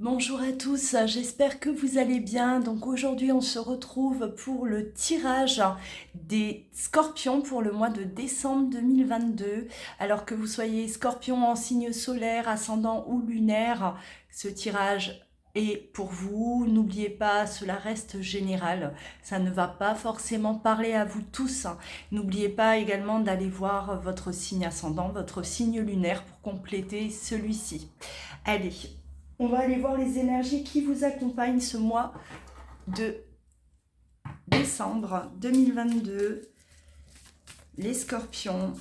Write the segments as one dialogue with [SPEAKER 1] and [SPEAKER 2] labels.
[SPEAKER 1] Bonjour à tous, j'espère que vous allez bien. Donc aujourd'hui on se retrouve pour le tirage des scorpions pour le mois de décembre 2022. Alors que vous soyez scorpion en signe solaire, ascendant ou lunaire, ce tirage est pour vous. N'oubliez pas, cela reste général. Ça ne va pas forcément parler à vous tous. N'oubliez pas également d'aller voir votre signe ascendant, votre signe lunaire pour compléter celui-ci. Allez, on va aller voir les énergies qui vous accompagnent ce mois de décembre 2022. Les scorpions.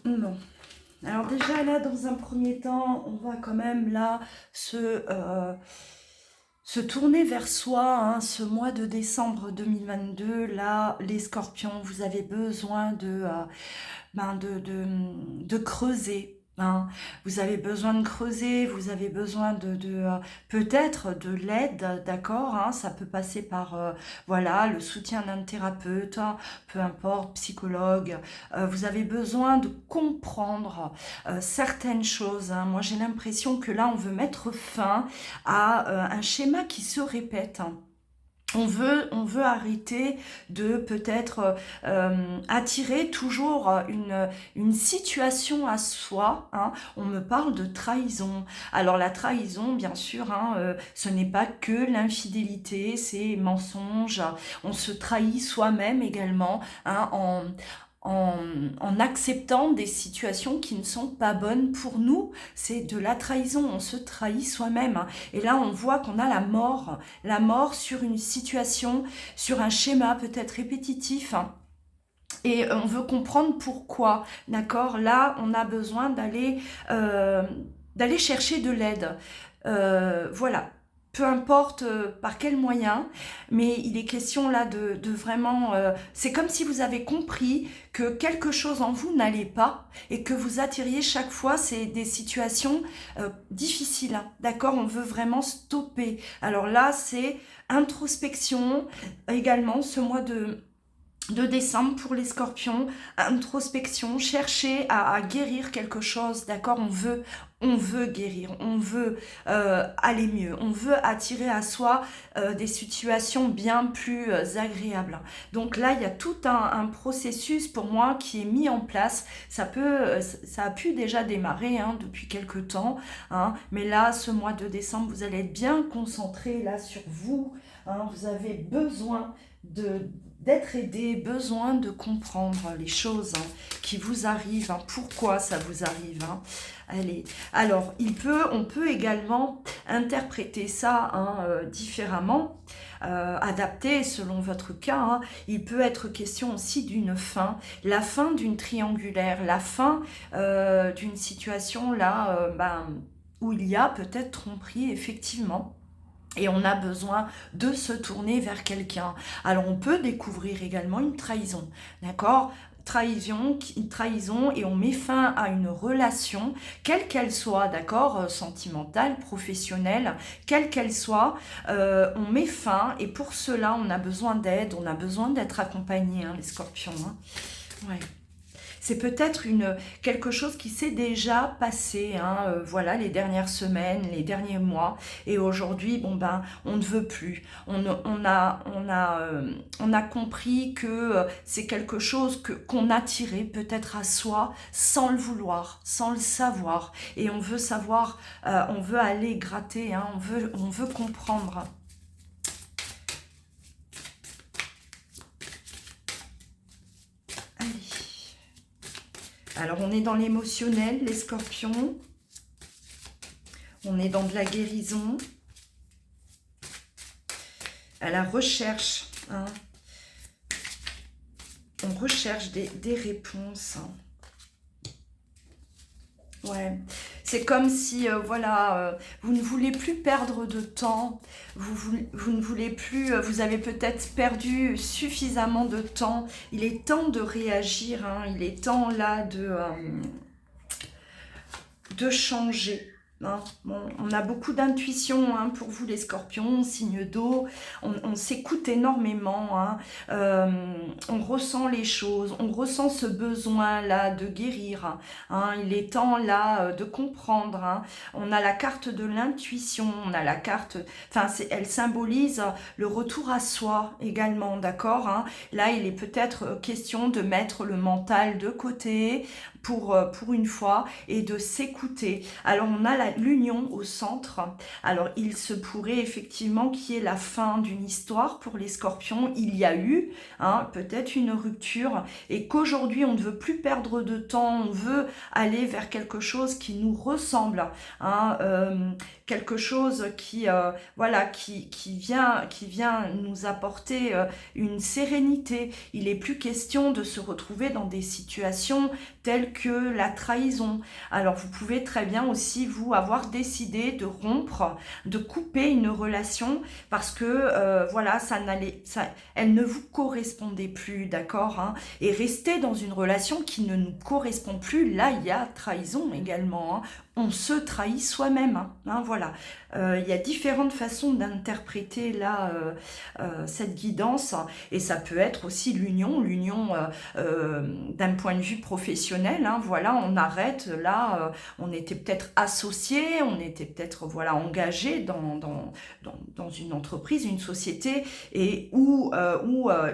[SPEAKER 1] Bon. Alors déjà là, dans un premier temps, on va quand même là se tourner vers soi, hein, ce mois de décembre 2022. Là, les scorpions, vous avez besoin de creuser. Hein. Vous avez besoin de creuser, vous avez besoin peut-être de l'aide, d'accord, hein, ça peut passer par voilà, le soutien d'un thérapeute, hein, peu importe, psychologue. Vous avez besoin de comprendre certaines choses. Hein. Moi, j'ai l'impression que là, on veut mettre fin à un schéma qui se répète. Hein. On veut arrêter de peut-être attirer toujours une situation à soi. Hein. On me parle de trahison. Alors la trahison, bien sûr, hein, ce n'est pas que l'infidélité, c'est mensonge. On se trahit soi-même également, hein, en acceptant des situations qui ne sont pas bonnes pour nous. C'est de la trahison, on se trahit soi-même. Hein. Et là, on voit qu'on a la mort sur une situation, sur un schéma peut-être répétitif. Hein. Et on veut comprendre pourquoi, d'accord? Là, on a besoin d'aller chercher de l'aide. Voilà. Peu importe par quel moyen, mais il est question là de vraiment... c'est comme si vous avez compris que quelque chose en vous n'allait pas et que vous attiriez chaque fois des situations difficiles. Hein, d'accord? On veut vraiment stopper. Alors là, c'est introspection également ce mois de décembre pour les scorpions, introspection, chercher à guérir quelque chose, d'accord, on veut guérir, on veut aller mieux, on veut attirer à soi des situations bien plus agréables. Donc là, il y a tout un processus pour moi qui est mis en place. Ça a pu déjà démarrer hein, depuis quelques temps, hein, mais là, ce mois de décembre, vous allez être bien concentré là sur vous. Hein, vous avez besoin d'être aidé, besoin de comprendre les choses hein, qui vous arrivent, hein, pourquoi ça vous arrive. Hein. Allez, alors on peut également interpréter ça hein, différemment, adapté selon votre cas. Hein. Il peut être question aussi d'une fin, la fin d'une triangulaire, la fin d'une situation là où il y a peut-être tromperie effectivement. Et on a besoin de se tourner vers quelqu'un. Alors on peut découvrir également une trahison, d'accord ? Trahison et on met fin à une relation, quelle qu'elle soit, d'accord, sentimentale, professionnelle, quelle qu'elle soit, on met fin et pour cela on a besoin d'aide, on a besoin d'être accompagné, hein, les scorpions. Hein. Ouais. C'est peut-être quelque chose qui s'est déjà passé, hein, voilà, les dernières semaines, les derniers mois, et aujourd'hui, bon ben, on ne veut plus. On a compris que c'est quelque chose qu'on a tiré peut-être à soi sans le vouloir, sans le savoir, et on veut savoir, on veut aller gratter, hein, on veut comprendre. Alors, on est dans l'émotionnel, les scorpions. On est dans de la guérison. À la recherche hein. On recherche des réponses. Ouais, c'est comme si, voilà, vous ne voulez plus perdre de temps, vous ne voulez plus, vous avez peut-être perdu suffisamment de temps. Il est temps de réagir, hein, il est temps là de changer. Hein. Bon, on a beaucoup d'intuition, hein, pour vous les scorpions, signe d'eau, on s'écoute énormément, hein. On ressent les choses, on ressent ce besoin là de guérir, hein. Il est temps là de comprendre, hein. On a la carte de l'intuition, on a la carte, enfin elle symbolise le retour à soi également, d'accord, hein. Là il est peut-être question de mettre le mental de côté pour une fois et de s'écouter. Alors on a l'union au centre. Alors il se pourrait effectivement qu'il y ait la fin d'une histoire pour les scorpions. Il y a eu, hein, peut-être une rupture et qu'aujourd'hui on ne veut plus perdre de temps, on veut aller vers quelque chose qui nous ressemble, hein, quelque chose qui, voilà, qui vient nous apporter une sérénité. Il n'est plus question de se retrouver dans des situations telles que la trahison. Alors vous pouvez très bien aussi vous avoir décidé de rompre, de couper une relation parce que voilà, elle ne vous correspondait plus, d'accord, hein, et rester dans une relation qui ne nous correspond plus, là il y a trahison également, hein. On se trahit soi-même, hein, voilà. Il y a différentes façons d'interpréter là cette guidance et ça peut être aussi l'union d'un point de vue professionnel, hein, voilà, on arrête là, on était peut-être associés, on était peut-être voilà engagés dans une entreprise, une société et où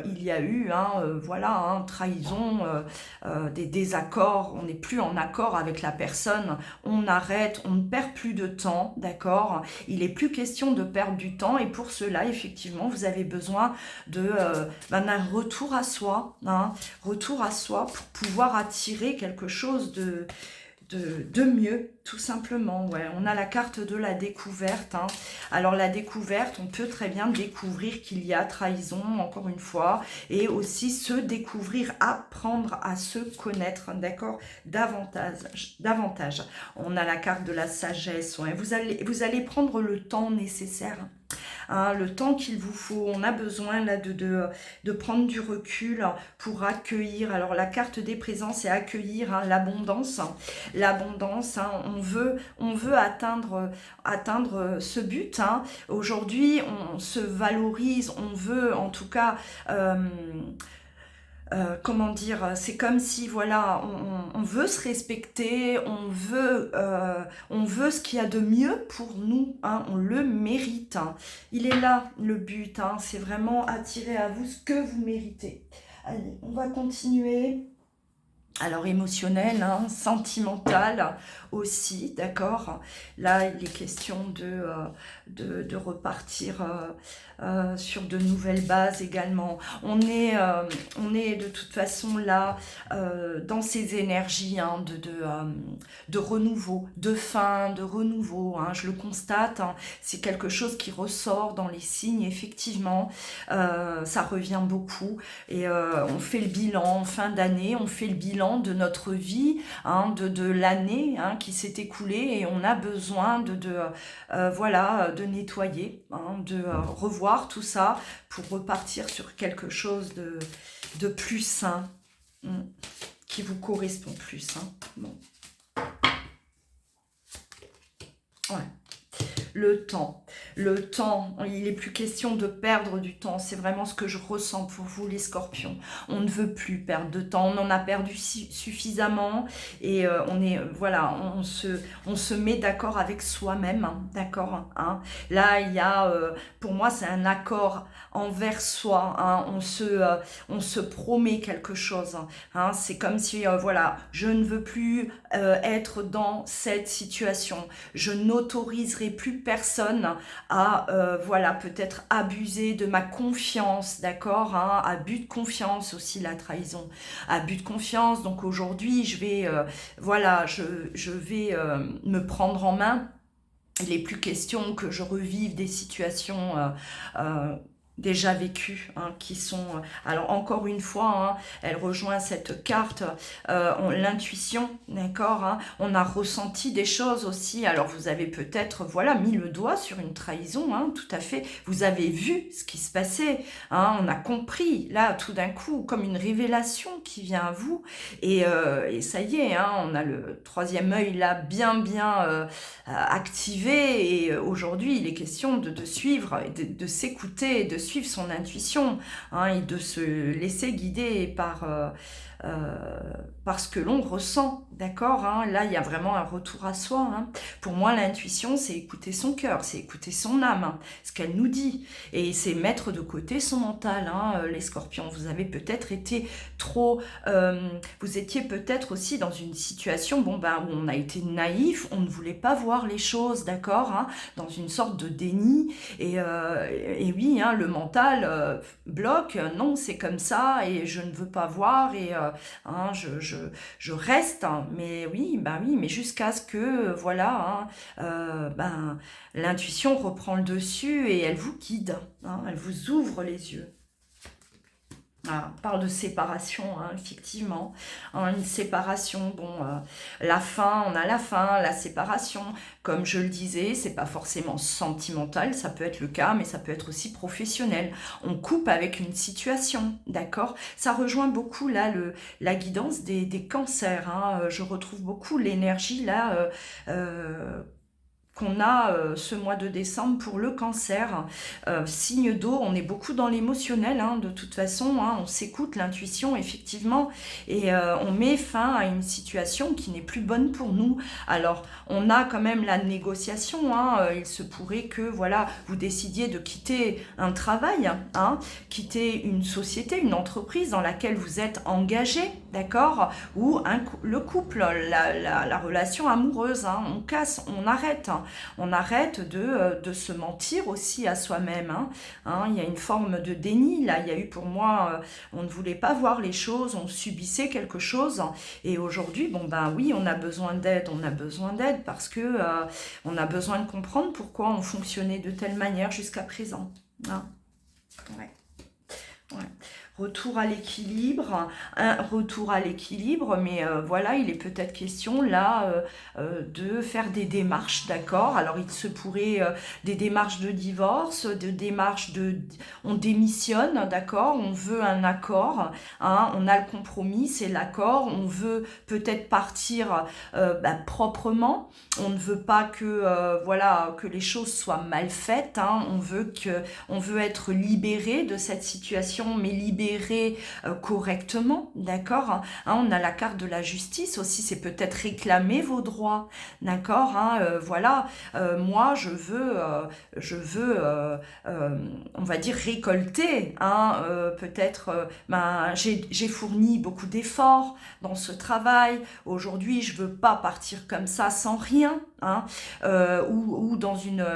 [SPEAKER 1] il y a eu voilà, hein, trahison, des désaccords, on n'est plus en accord avec la personne, on arrête, on ne perd plus de temps, d'accord, il n'est plus question de perdre du temps et pour cela effectivement vous avez besoin d'un retour à soi, hein, retour à soi pour pouvoir attirer quelque chose de mieux, tout simplement. Ouais, on a la carte de la découverte, hein. Alors la découverte, on peut très bien découvrir qu'il y a trahison, encore une fois, et aussi se découvrir, apprendre à se connaître, d'accord, davantage. On a la carte de la sagesse, ouais. Vous allez prendre le temps nécessaire, hein, le temps qu'il vous faut. On a besoin là de prendre du recul pour accueillir. Alors la carte des présents, c'est accueillir, hein, l'abondance. L'abondance, hein, on veut atteindre ce but, hein. Aujourd'hui, on se valorise, on veut en tout cas... comment dire, c'est comme si voilà, on veut se respecter, on veut ce qu'il y a de mieux pour nous, hein, on le mérite, hein. Il est là le but, hein, c'est vraiment attirer à vous ce que vous méritez. Allez, on va continuer. Alors émotionnel, hein, sentimental aussi, d'accord. Là, il est question de repartir sur de nouvelles bases également. On est de toute façon là dans ces énergies, hein, de renouveau, de fin, de renouveau, hein, je le constate, hein, c'est quelque chose qui ressort dans les signes, effectivement, ça revient beaucoup et on fait le bilan en fin d'année, on fait le bilan de notre vie, hein, de l'année, hein, qui s'est écoulée et on a besoin voilà, de nettoyer, hein, de revoir tout ça pour repartir sur quelque chose de plus sain, qui vous correspond plus. Hein. Bon. Ouais. Le temps, il n'est plus question de perdre du temps, c'est vraiment ce que je ressens pour vous les scorpions. On ne veut plus perdre de temps, on en a perdu suffisamment et voilà, on se met d'accord avec soi-même, hein, d'accord, hein. Là, il y a, pour moi, c'est un accord envers soi, hein, on se promet quelque chose, hein, c'est comme si, voilà, je ne veux plus être dans cette situation, je n'autoriserai plus personne à voilà, peut-être abuser de ma confiance, d'accord, hein, abus de confiance aussi, la trahison, abus de confiance. Donc aujourd'hui je vais voilà, je vais me prendre en main. Il n'est plus question que je revive des situations déjà vécues, hein, qui sont... Alors encore une fois, hein, elle rejoint cette carte, l'intuition, d'accord, hein, on a ressenti des choses aussi, alors vous avez peut-être, voilà, mis le doigt sur une trahison, hein, tout à fait, vous avez vu ce qui se passait, hein, on a compris, là, tout d'un coup, comme une révélation qui vient à vous, et ça y est, hein, on a le troisième œil là bien activé, et aujourd'hui, il est question de suivre, de s'écouter, de suivre son intuition, hein, et de se laisser guider par ce que l'on ressent, d'accord, hein. Là, il y a vraiment un retour à soi, hein. Pour moi, l'intuition, c'est écouter son cœur, c'est écouter son âme, hein, ce qu'elle nous dit, et c'est mettre de côté son mental, hein. Les scorpions, vous avez peut-être été trop... vous étiez peut-être aussi dans une situation, bon, ben, où on a été naïf, on ne voulait pas voir les choses, d'accord, hein, dans une sorte de déni, et oui, hein, le mental bloque, non, c'est comme ça, et je ne veux pas voir, et hein, je reste, hein, mais oui, mais jusqu'à ce que, voilà, hein, l'intuition reprend le dessus et elle vous guide, hein, elle vous ouvre les yeux. Voilà, on parle de séparation, hein, effectivement, hein, une séparation, bon, la fin, on a la fin, la séparation, comme je le disais, c'est pas forcément sentimental, ça peut être le cas, mais ça peut être aussi professionnel. On coupe avec une situation, d'accord? Ça rejoint beaucoup là la guidance des cancers, hein, je retrouve beaucoup l'énergie là, qu'on a ce mois de décembre pour le cancer. Signe d'eau, on est beaucoup dans l'émotionnel, hein, de toute façon, hein, on s'écoute, l'intuition, effectivement, et on met fin à une situation qui n'est plus bonne pour nous. Alors, on a quand même la négociation, hein, il se pourrait que, voilà, vous décidiez de quitter un travail, hein, quitter une société, une entreprise dans laquelle vous êtes engagé, d'accord, ou le couple, la relation amoureuse, hein, on casse, on arrête, hein. On arrête de se mentir aussi à soi-même, hein. Hein, il y a une forme de déni, là, il y a eu pour moi, on ne voulait pas voir les choses, on subissait quelque chose, et aujourd'hui, bon ben oui, on a besoin d'aide, parce que on a besoin de comprendre pourquoi on fonctionnait de telle manière jusqu'à présent, hein. Ouais. Ouais. Retour à l'équilibre, un retour à l'équilibre, mais voilà, il est peut-être question là de faire des démarches, d'accord? Alors il se pourrait des démarches de divorce, des démarches on démissionne, d'accord? On veut un accord, hein, on a le compromis, c'est l'accord, on veut peut-être partir proprement, on ne veut pas que voilà, que les choses soient mal faites, hein, on veut être libéré de cette situation, mais libéré correctement, d'accord, hein, on a la carte de la justice aussi, c'est peut-être réclamer vos droits, d'accord, hein, voilà, moi je veux on va dire récolter, hein, peut-être j'ai fourni beaucoup d'efforts dans ce travail, aujourd'hui je veux pas partir comme ça sans rien, hein, ou dans une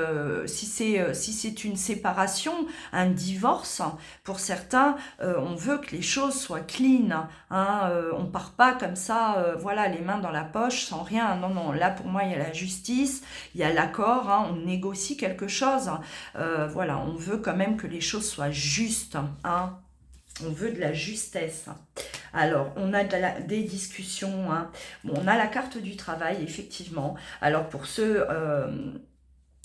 [SPEAKER 1] si c'est une séparation, un divorce, pour certains, on veut que les choses soient clean, hein, on part pas comme ça, voilà, les mains dans la poche, sans rien, non, non, là pour moi il y a la justice, il y a l'accord, hein, on négocie quelque chose, voilà, on veut quand même que les choses soient justes, hein, on veut de la justesse. Alors, on a des discussions, hein. Bon, on a la carte du travail, effectivement. Alors, pour ceux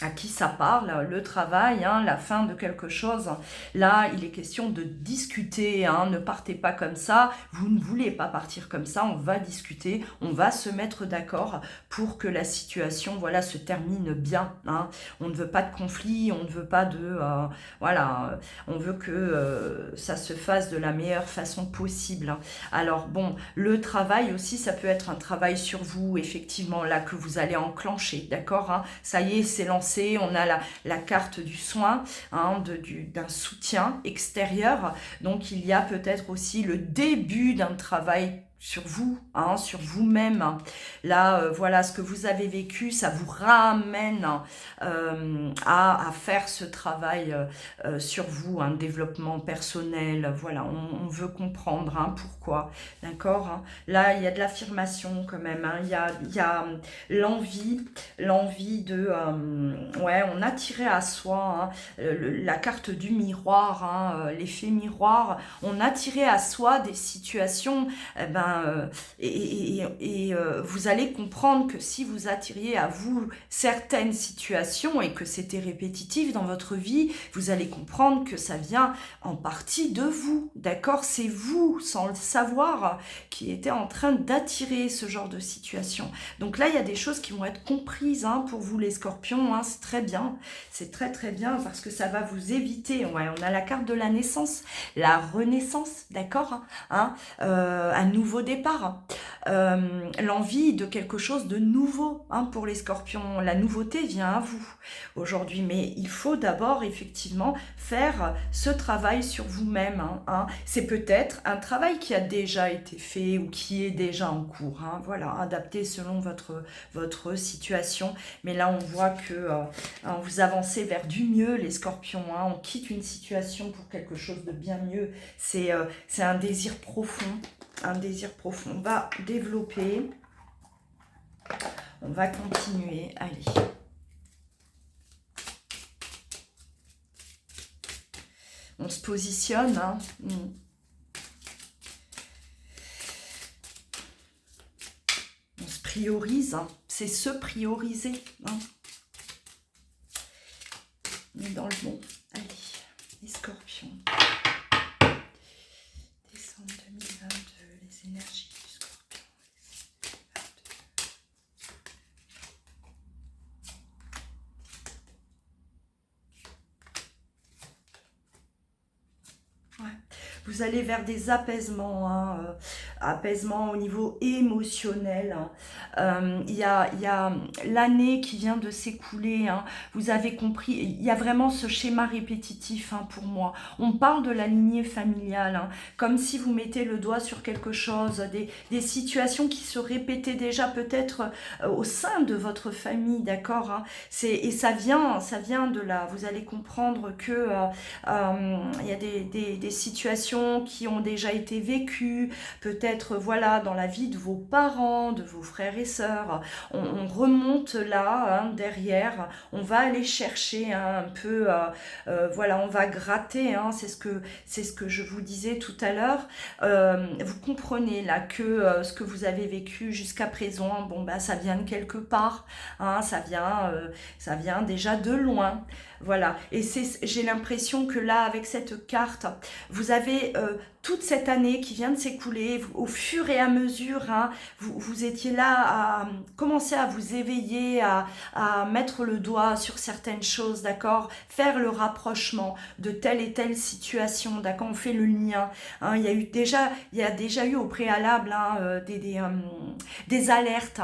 [SPEAKER 1] à qui ça parle, le travail, hein, la fin de quelque chose, là, il est question de discuter, hein, ne partez pas comme ça, vous ne voulez pas partir comme ça, on va discuter, on va se mettre d'accord pour que la situation, voilà, se termine bien, hein. On ne veut pas de conflit, on ne veut pas de... voilà, on veut que ça se fasse de la meilleure façon possible. Alors, bon, le travail aussi, ça peut être un travail sur vous, effectivement, là, que vous allez enclencher, d'accord, hein. Ça y est, c'est lancé, on a la carte du soin, hein, d'un soutien extérieur, donc il y a peut-être aussi le début d'un travail sur vous, hein, sur vous-même. Là, voilà, ce que vous avez vécu, ça vous ramène à faire ce travail sur vous, un développement personnel. Voilà, on veut comprendre pourquoi, d'accord, hein. Là, il y a de l'affirmation quand même, hein. Il y a l'envie de... ouais, on a tiré à soi la carte du miroir, l'effet miroir. On a tiré à soi des situations, vous allez comprendre que si vous attiriez à vous certaines situations et que c'était répétitif dans votre vie, vous allez comprendre que ça vient en partie de vous, d'accord? C'est vous, sans le savoir, qui était en train d'attirer ce genre de situation. Donc là, il y a des choses qui vont être comprises pour vous les scorpions, c'est très bien, c'est très très bien parce que ça va vous éviter, ouais, on a la carte de la naissance, la renaissance, d'accord, un nouveau départ, l'envie de quelque chose de nouveau pour les scorpions. La nouveauté vient à vous aujourd'hui, mais il faut d'abord effectivement faire ce travail sur vous-même. C'est peut-être un travail qui a déjà été fait ou qui est déjà en cours. Voilà, adapté selon votre situation. Mais là, on voit que vous avancez vers du mieux, les scorpions. On quitte une situation pour quelque chose de bien mieux. C'est un désir profond. Un désir profond. On va développer. On va continuer. Allez. On se positionne. On se priorise. C'est se prioriser. On est dans le bon. Allez, les scorpions. Décembre 2022, les énergies du scorpion. Ouais. Vous allez vers des apaisements, apaisements au niveau émotionnel. Il y a l'année qui vient de s'écouler. Vous avez compris, il y a vraiment ce schéma répétitif pour moi. On parle de la lignée familiale, comme si vous mettez le doigt sur quelque chose, des situations qui se répétaient déjà peut-être au sein de votre famille, d'accord, et ça vient de là. Vous allez comprendre que il y a des situations qui ont déjà été vécues, peut-être voilà dans la vie de vos parents, de vos frères et sœurs. On remonte là, derrière, on va aller chercher un peu, voilà, on va gratter, c'est ce que je vous disais tout à l'heure. Vous comprenez là que ce que vous avez vécu jusqu'à présent, ça vient de quelque part, ça vient déjà de loin. Voilà, et j'ai l'impression que là, avec cette carte, vous avez toute cette année qui vient de s'écouler, au fur et à mesure, vous étiez là à commencer à vous éveiller, à mettre le doigt sur certaines choses, d'accord, faire le rapprochement de telle et telle situation, d'accord, on fait le lien. Il y a déjà eu au préalable des alertes,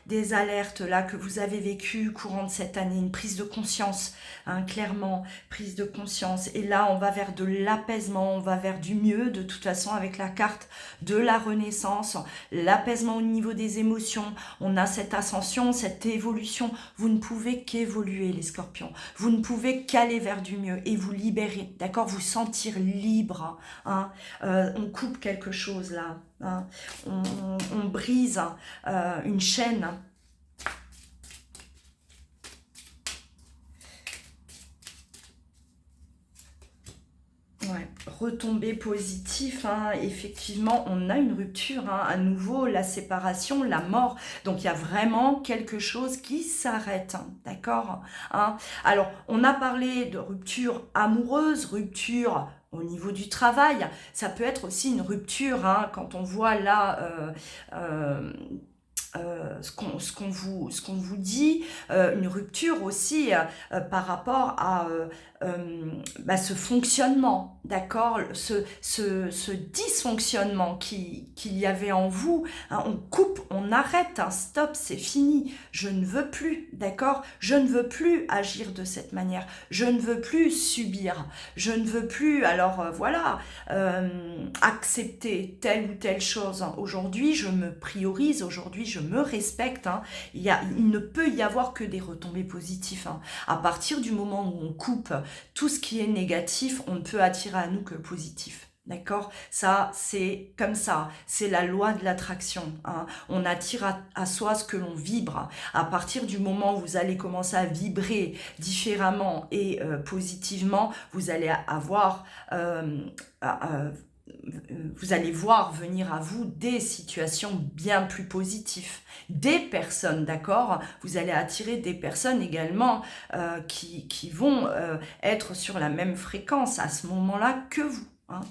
[SPEAKER 1] des alertes là que vous avez vécues courant de cette année, une prise de conscience, clairement, prise de conscience. Et là, on va vers de l'apaisement, on va vers du mieux, de toute façon, avec la carte de la renaissance, l'apaisement au niveau des émotions. On a cette ascension, cette évolution. Vous ne pouvez qu'évoluer, les scorpions. Vous ne pouvez qu'aller vers du mieux et vous libérer, d'accord, vous sentir libre. On coupe quelque chose là. On brise une chaîne. Ouais, retombée positif, effectivement, on a une rupture, à nouveau, la séparation, la mort. Donc, il y a vraiment quelque chose qui s'arrête, d'accord, Alors, on a parlé de rupture amoureuse, rupture au niveau du travail. Ça peut être aussi une rupture, quand on voit là... ce qu'on vous dit, une rupture aussi par rapport à ce fonctionnement, d'accord, ce dysfonctionnement qu'il y avait en vous, hein, on coupe, on arrête, hein, stop, c'est fini, je ne veux plus, d'accord, je ne veux plus agir de cette manière, je ne veux plus subir, je ne veux plus, alors accepter telle ou telle chose. Aujourd'hui, je me priorise, aujourd'hui, je me respecte, hein. Il ne peut y avoir que des retombées positives, hein. À partir du moment où on coupe tout ce qui est négatif, on ne peut attirer à nous que le positif. D'accord? Ça, c'est comme ça. C'est la loi de l'attraction, hein. On attire à soi ce que l'on vibre. À partir du moment où vous allez commencer à vibrer différemment et positivement, vous allez avoir... vous allez voir venir à vous des situations bien plus positives, des personnes, d'accord? Vous allez attirer des personnes également qui vont être sur la même fréquence à ce moment-là que vous, hein.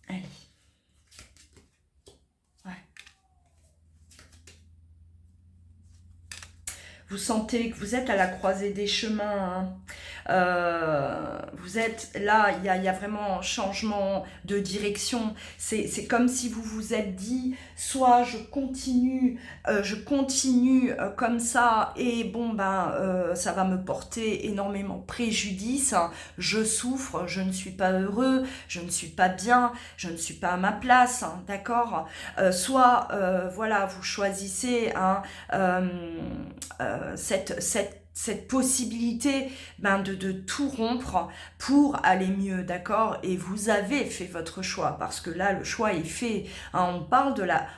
[SPEAKER 1] Allez. Ouais. Vous sentez que vous êtes à la croisée des chemins, hein. Vous êtes là, il y a vraiment un changement de direction. C'est comme si vous vous êtes dit, soit je continue comme ça et bon ça va me porter énormément préjudice. Je souffre, je ne suis pas heureux, je ne suis pas bien, je ne suis pas à ma place, hein, d'accord. Soit voilà, vous choisissez hein, cette possibilité de tout rompre pour aller mieux, d'accord? Et vous avez fait votre choix, parce que là, le choix est fait, hein.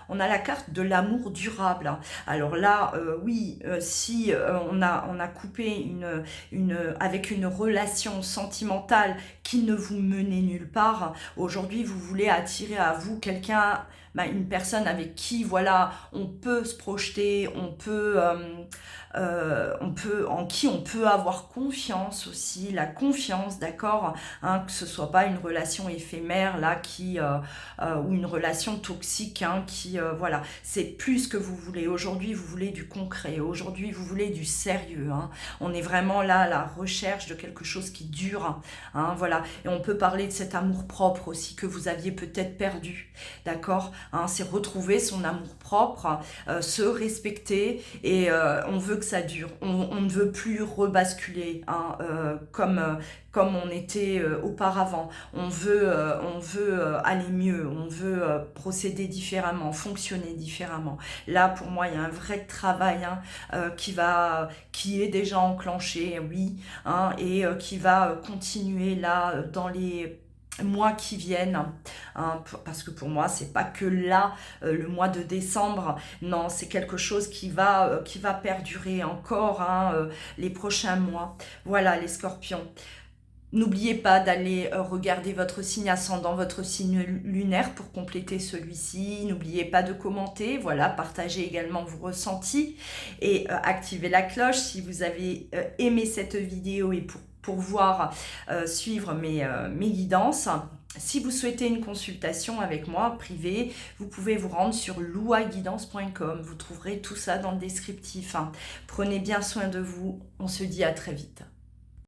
[SPEAKER 1] On a la carte de l'amour durable, hein. Alors là, oui, si on a coupé avec une relation sentimentale qui ne vous menait nulle part, aujourd'hui, vous voulez attirer à vous quelqu'un, une personne avec qui, voilà, on peut se projeter, en qui on peut avoir confiance aussi, la confiance, d'accord, hein, que ce soit pas une relation éphémère là ou une relation toxique, hein, voilà, c'est plus ce que vous voulez. Aujourd'hui, vous voulez du concret. Aujourd'hui, vous voulez du sérieux, hein. On est vraiment là à la recherche de quelque chose qui dure, hein, voilà. Et on peut parler de cet amour propre aussi que vous aviez peut-être perdu, d'accord, hein, c'est retrouver son amour propre, se respecter et on veut que ça dure. On ne veut plus rebasculer, hein, comme on était auparavant. On veut aller mieux, on veut procéder différemment, fonctionner différemment. Là, pour moi, il y a un vrai travail, hein, qui est déjà enclenché, oui, hein, et qui va continuer là dans les mois qui viennent, hein, parce que pour moi c'est pas que là le mois de décembre, non, c'est quelque chose qui va perdurer encore, hein, les prochains mois. Voilà les scorpions, n'oubliez pas d'aller regarder votre signe ascendant, votre signe lunaire pour compléter celui-ci. N'oubliez pas de commenter, voilà, partagez également vos ressentis et activez la cloche si vous avez aimé cette vidéo et pour suivre mes guidances. Si vous souhaitez une consultation avec moi privée, vous pouvez vous rendre sur louaguidance.com. Vous trouverez tout ça dans le descriptif, hein. Prenez bien soin de vous. On se dit à très vite.